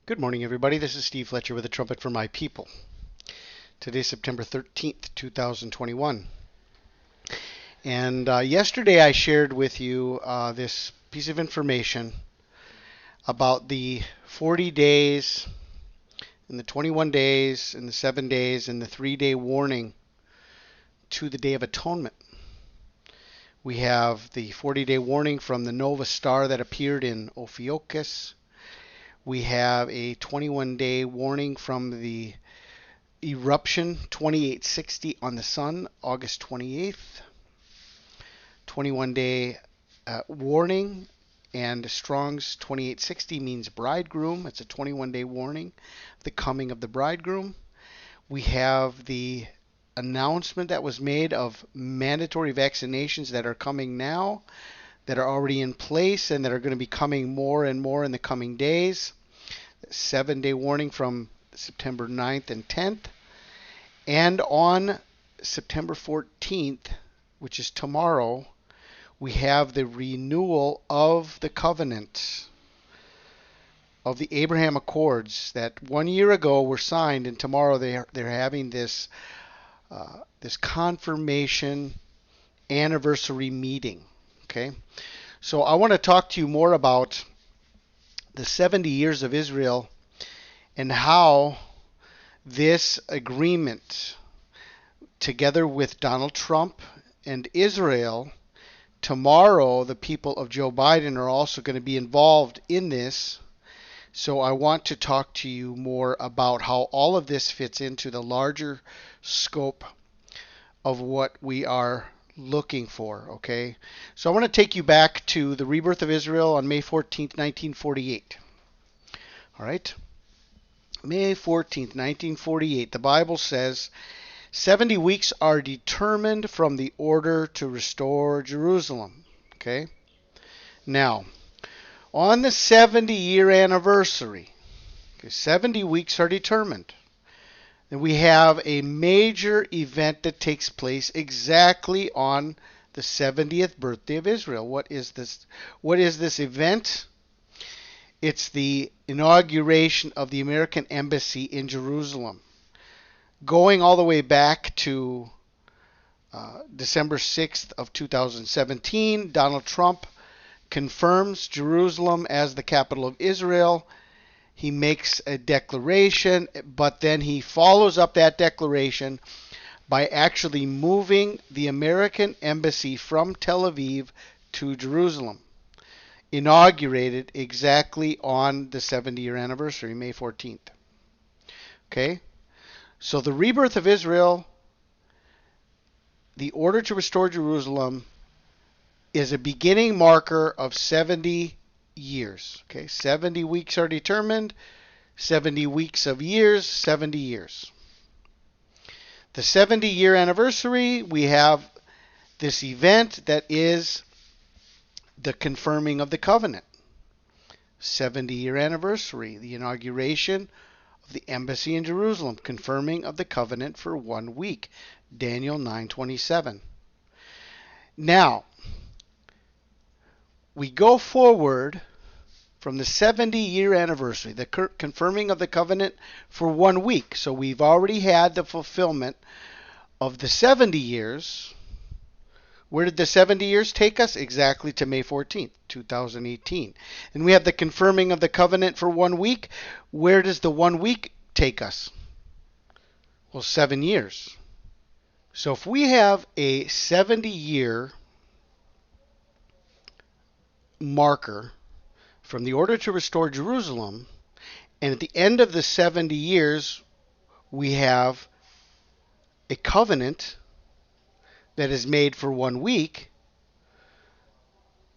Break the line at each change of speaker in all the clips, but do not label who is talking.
Good morning, everybody. This is Steve Fletcher with a trumpet for my people. Today's September 13th, 2021. And yesterday I shared with you this piece of information about the 40 days and the 21 days and the 7 days and the 3-day warning to the Day of Atonement. We have the 40-day warning from the nova star that appeared in Ophiuchus. We have a 21-day warning from the eruption 2860 on the sun, August 28th. 21-day warning, and Strong's 2860 means bridegroom. It's a 21-day warning of the coming of the bridegroom. We have the announcement that was made of mandatory vaccinations that are coming now, that are already in place, and that are going to be coming more and more in the coming days. 7-day warning from September 9th and 10th. And on September 14th, which is tomorrow, we have the renewal of the covenant of the Abraham Accords that 1 year ago were signed, and tomorrow they're having this confirmation anniversary meeting. Okay, so I want to talk to you more about the 70 years of Israel and how this agreement, together with Donald Trump and Israel, tomorrow the people of Joe Biden are also going to be involved in this. So I want to talk to you more about how all of this fits into the larger scope of what we are looking for, okay? So I want to take you back to the rebirth of Israel on May 14th, 1948. All right? May 14th, 1948. The Bible says 70 weeks are determined from the order to restore Jerusalem. Okay? Now, on the 70-year anniversary, 70 weeks are determined. And we have a major event that takes place exactly on the 70th birthday of Israel. What is this? What is this event? It's the inauguration of the American embassy in Jerusalem. Going all the way back to December 6th of 2017, Donald Trump confirms Jerusalem as the capital of Israel. He makes a declaration, but then he follows up that declaration by actually moving the American embassy from Tel Aviv to Jerusalem. Inaugurated exactly on the 70-year anniversary, May 14th. Okay? So the rebirth of Israel, the order to restore Jerusalem, is a beginning marker of 70 years. Okay, 70 weeks are determined, 70 weeks of years, 70 years. The 70-year anniversary, we have this event that is the confirming of the covenant. 70-year anniversary, the inauguration of the embassy in Jerusalem, confirming of the covenant for 1 week. Daniel 9:27. Now, we go forward from the 70-year anniversary, the confirming of the covenant for 1 week. So we've already had the fulfillment of the 70 years. Where did the 70 years take us? Exactly to May 14th, 2018. And we have the confirming of the covenant for 1 week. Where does the 1 week take us? Well, 7 years. So if we have a 70-year marker from the order to restore Jerusalem, and at the end of the 70 years, we have a covenant that is made for 1 week,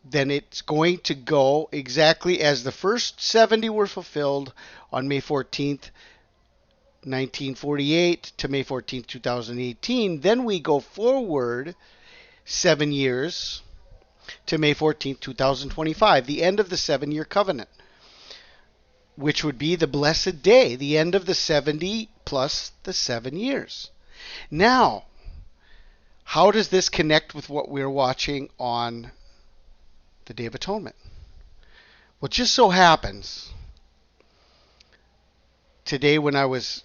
then it's going to go exactly as the first 70 were fulfilled on May 14th, 1948 to May 14th, 2018. Then we go forward 7 years to May 14th, 2025, the end of the 7-year covenant, which would be the blessed day, the end of the 70 plus the 7 years. Now, how does this connect with what we're watching on the Day of Atonement? Well, it just so happens today when I was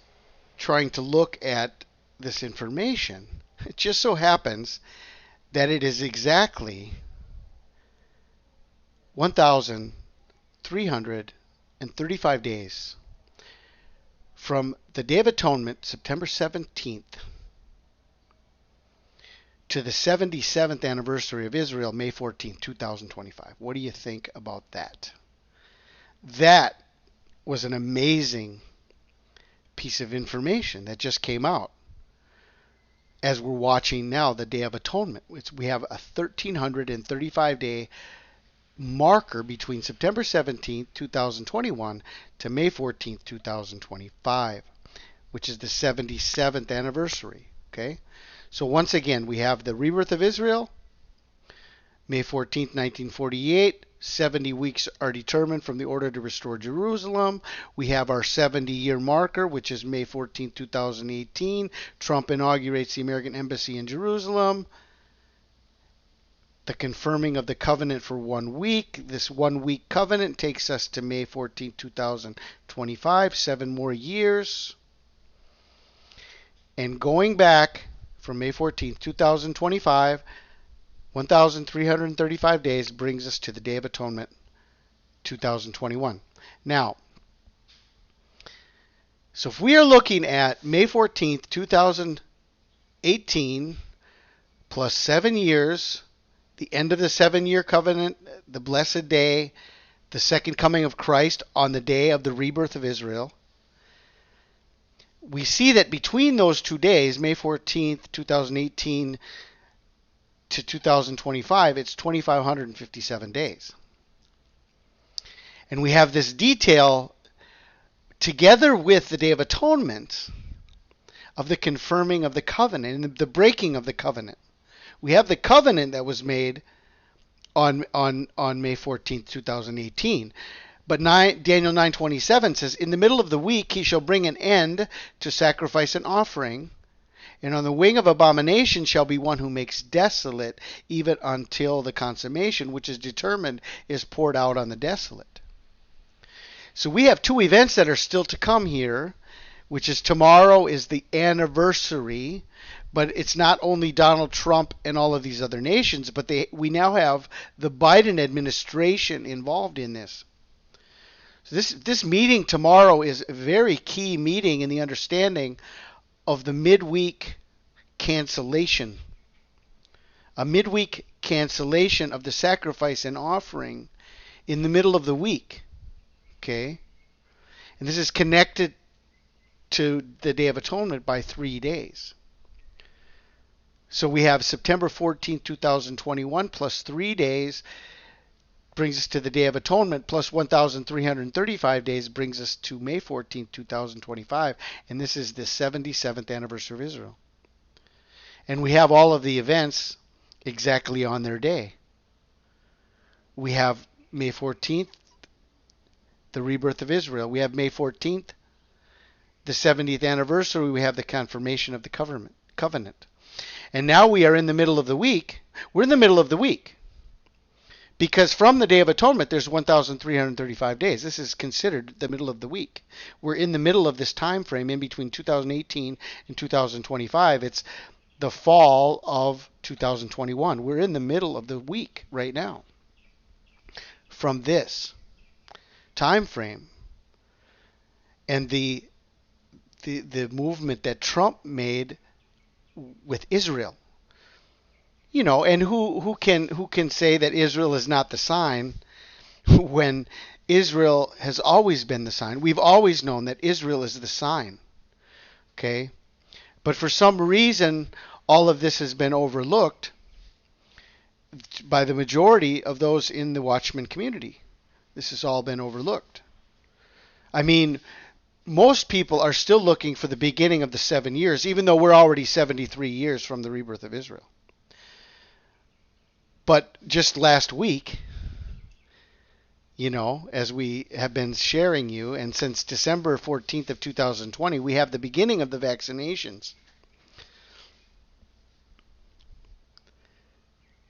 trying to look at this information, it just so happens that it is exactly 1,335 days from the Day of Atonement, September 17th, to the 77th anniversary of Israel, May 14th, 2025. What do you think about that? That was an amazing piece of information that just came out as we're watching now the Day of Atonement. We have a 1,335 day marker between September 17th, 2021 to May 14th, 2025, which is the 77th anniversary. Okay? So once again, we have the rebirth of Israel, May 14th, 1948. 70 weeks are determined from the order to restore Jerusalem. We have our 70-year marker, which is May 14, 2018. Trump inaugurates the American Embassy in Jerusalem. The confirming of the covenant for 1 week. This 1 week covenant takes us to May 14, 2025, 7 more years. And going back from May 14, 2025, 1,335 days brings us to the Day of Atonement, 2021. Now, so if we are looking at May 14th, 2018, plus 7 years, the end of the 7-year covenant, the blessed day, the second coming of Christ on the day of the rebirth of Israel, we see that between those 2 days, May 14th, 2018, to 2025, it's 2,557 days. And we have this detail together with the Day of Atonement of the confirming of the covenant and the breaking of the covenant. We have the covenant that was made on May 14th, 2018. But Daniel 9:27 says, in the middle of the week he shall bring an end to sacrifice and offering, and on the wing of abomination shall be one who makes desolate, even until the consummation, which is determined, is poured out on the desolate. So we have 2 events that are still to come here, which is tomorrow is the anniversary, but it's not only Donald Trump and all of these other nations, but we now have the Biden administration involved in this. So this meeting tomorrow is a very key meeting in the understanding of the midweek cancellation. A midweek cancellation of the sacrifice and offering in the middle of the week. Okay? And this is connected to the Day of Atonement by 3 days. So we have September 14, 2021 plus 3 days brings us to the Day of Atonement, plus 1,335 days brings us to May 14, 2025, and this is the 77th anniversary of Israel. And we have all of the events exactly on their day. We have May 14th, the rebirth of Israel. We have May 14th, the 70th anniversary. We have the confirmation of the covenant. And now we are in the middle of the week. We're in the middle of the week. Because from the Day of Atonement, there's 1,335 days. This is considered the middle of the week. We're in the middle of this time frame in between 2018 and 2025. It's the fall of 2021. We're in the middle of the week right now. From this time frame and the movement that Trump made with Israel. You know, and who can say that Israel is not the sign when Israel has always been the sign? We've always known that Israel is the sign. Okay? But for some reason, all of this has been overlooked by the majority of those in the Watchman community. This has all been overlooked. I mean, most people are still looking for the beginning of the 7 years, even though we're already 73 years from the rebirth of Israel. But just last week, you know, as we have been sharing you, and since December 14th of 2020, we have the beginning of the vaccinations.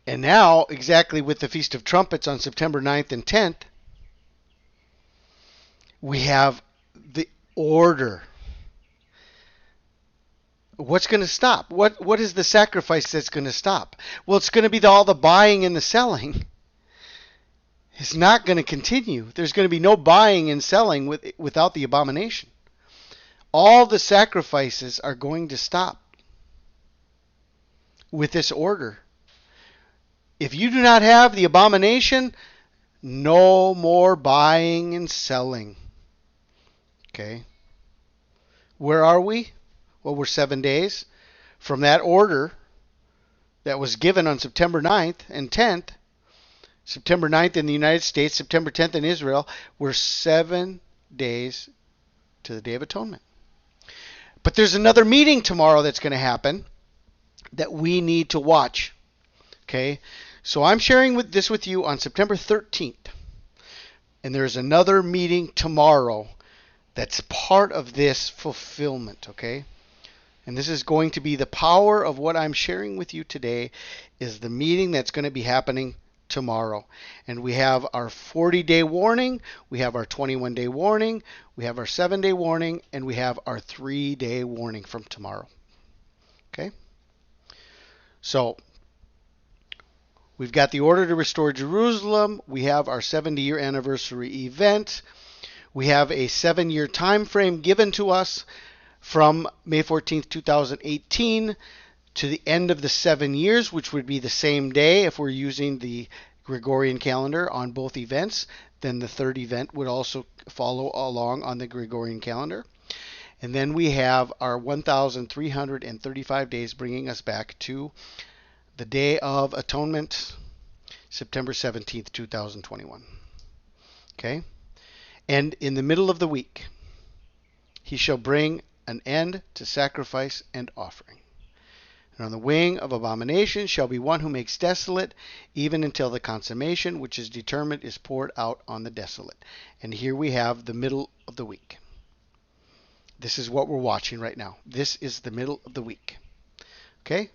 And now, exactly with the Feast of Trumpets on September 9th and 10th, we have order. What's going to stop? What is the sacrifice that's going to stop? Well, it's going to be all the buying and the selling. It's not going to continue. There's going to be no buying and selling without the abomination. All the sacrifices are going to stop with this order. If you do not have the abomination, no more buying and selling. Okay. Where are we? Well, we're 7 days from that order that was given on September 9th and 10th. September 9th in the United States, September 10th in Israel. We're 7 days to the Day of Atonement. But there's another meeting tomorrow that's going to happen that we need to watch. Okay? So I'm sharing this with you on September 13th. And there's another meeting tomorrow that's part of this fulfillment. Okay? And this is going to be the power of what I'm sharing with you today is the meeting that's going to be happening tomorrow. And we have our 40-day warning, we have our 21-day warning, we have our 7-day warning, and we have our 3-day warning from tomorrow. Okay? So, we've got the order to restore Jerusalem. We have our 70-year anniversary event. We have a 7-year time frame given to us from May 14th, 2018 to the end of the 7 years, which would be the same day if we're using the Gregorian calendar on both events. Then the third event would also follow along on the Gregorian calendar. And then we have our 1,335 days, bringing us back to the Day of Atonement, September 17th, 2021. Okay? And in the middle of the week, he shall bring an end to sacrifice and offering. And on the wing of abomination shall be one who makes desolate, even until the consummation which is determined is poured out on the desolate. And here we have the middle of the week. This is what we're watching right now. This is the middle of the week. Okay?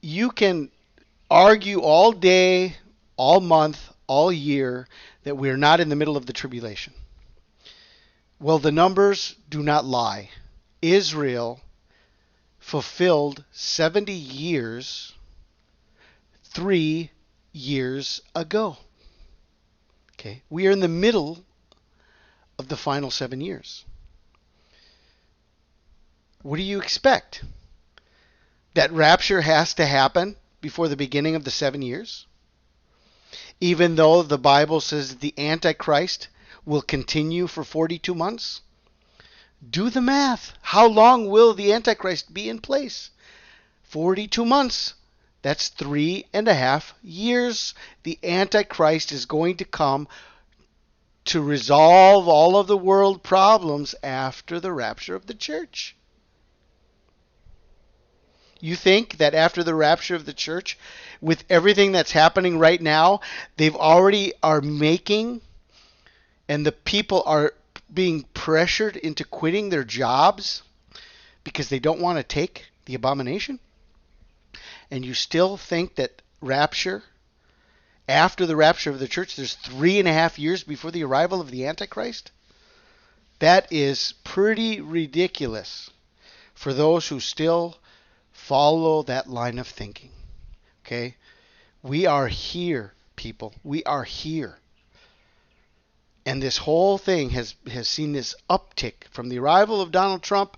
You can argue all day, all month, all year that we're not in the middle of the tribulation. Well, the numbers do not lie. Israel fulfilled 70 years 3 years ago. Okay, we are in the middle of the final 7 years. What do you expect? That rapture has to happen before the beginning of the 7 years? Even though the Bible says that the Antichrist will continue for 42 months? Do the math. How long will the Antichrist be in place? 42 months. That's 3.5 years. The Antichrist is going to come to resolve all of the world problems after the rapture of the church. You think that after the rapture of the church, with everything that's happening right now, they've already are making, and the people are being pressured into quitting their jobs because they don't want to take the abomination? And you still think that rapture, after the rapture of the church, there's 3.5 years before the arrival of the Antichrist? That is pretty ridiculous for those who still follow that line of thinking. Okay? We are here, people. We are here. And this whole thing has seen this uptick from the arrival of Donald Trump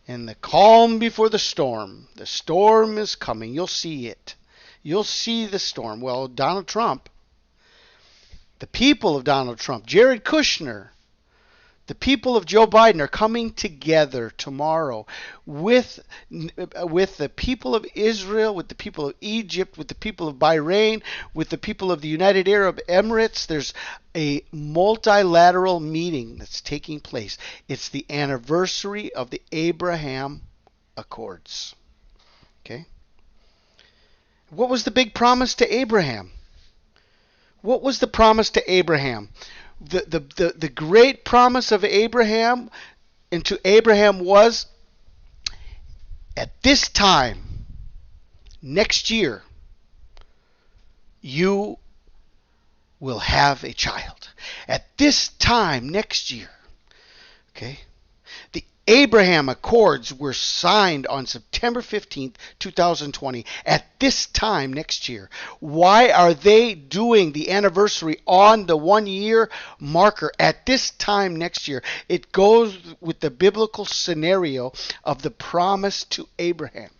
and the calm before the storm. The storm is coming. You'll see it. You'll see the storm. Well, Donald Trump, the people of Donald Trump, Jared Kushner, the people of Joe Biden are coming together tomorrow with the people of Israel, with the people of Egypt, with the people of Bahrain, with the people of the United Arab Emirates. There's a multilateral meeting that's taking place. It's the anniversary of the Abraham Accords. Okay? What was the big promise to Abraham? What was the promise to Abraham? The great promise of Abraham and to Abraham was, at this time, next year, you will have a child. At this time, next year, Okay? The Abraham Accords were signed on September 15th, 2020, at this time next year. Why are they doing the anniversary on the 1 year marker at this time next year? It goes with the biblical scenario of the promise to Abraham.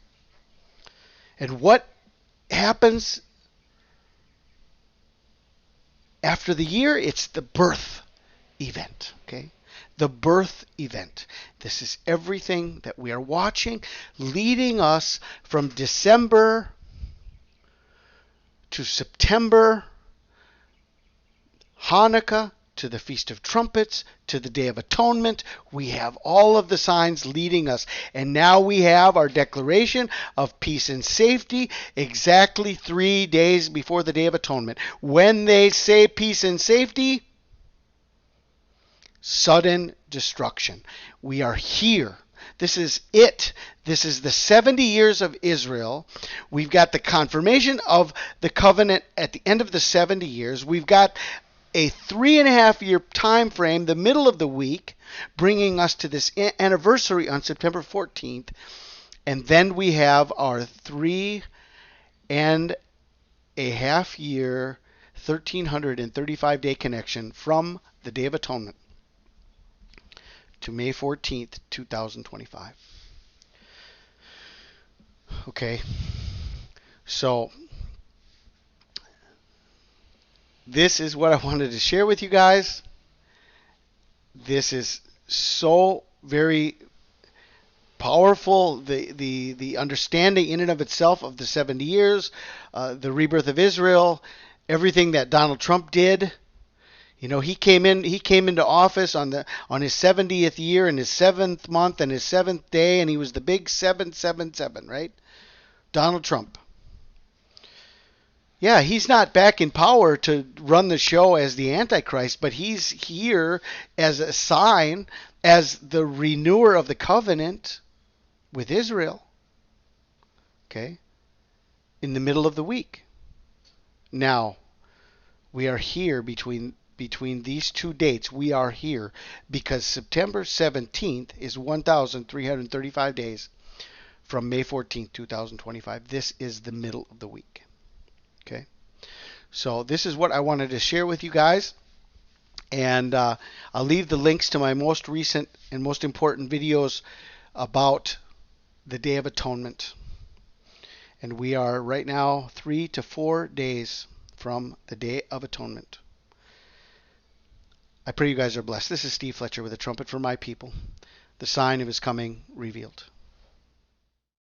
And what happens after the year? It's the birth event, okay? The birth event. This is everything that we are watching, leading us from December to September, Hanukkah, to the Feast of Trumpets, to the Day of Atonement. We have all of the signs leading us. And now we have our declaration of peace and safety exactly 3 days before the Day of Atonement. When they say peace and safety, sudden destruction. We are here. This is it. This is the 70 years of Israel. We've got the confirmation of the covenant at the end of the 70 years. We've got a 3.5 year time frame, the middle of the week, bringing us to this anniversary on September 14th. And then we have our 3.5 year, 1,335 day connection from the Day of Atonement to May 14th, 2025. Okay, so this is what I wanted to share with you guys. This is so very powerful. The understanding in and of itself of the 70 years, the rebirth of Israel, everything that Donald Trump did. You know, he came into office on his 70th year and his 7th month and his 7th day, and he was the big 777, right? Donald Trump. Yeah, he's not back in power to run the show as the Antichrist, but he's here as a sign, as the renewer of the covenant with Israel. Okay? In the middle of the week. Now, we are here between these two dates. We are here because September 17th is 1,335 days from May 14th, 2025. This is the middle of the week. Okay, so this is what I wanted to share with you guys, and I'll leave the links to my most recent and most important videos about the Day of Atonement. And we are right now 3 to 4 days from the Day of Atonement. I pray you guys are blessed. This is Steve Fletcher with a trumpet for my people, the sign of his coming revealed.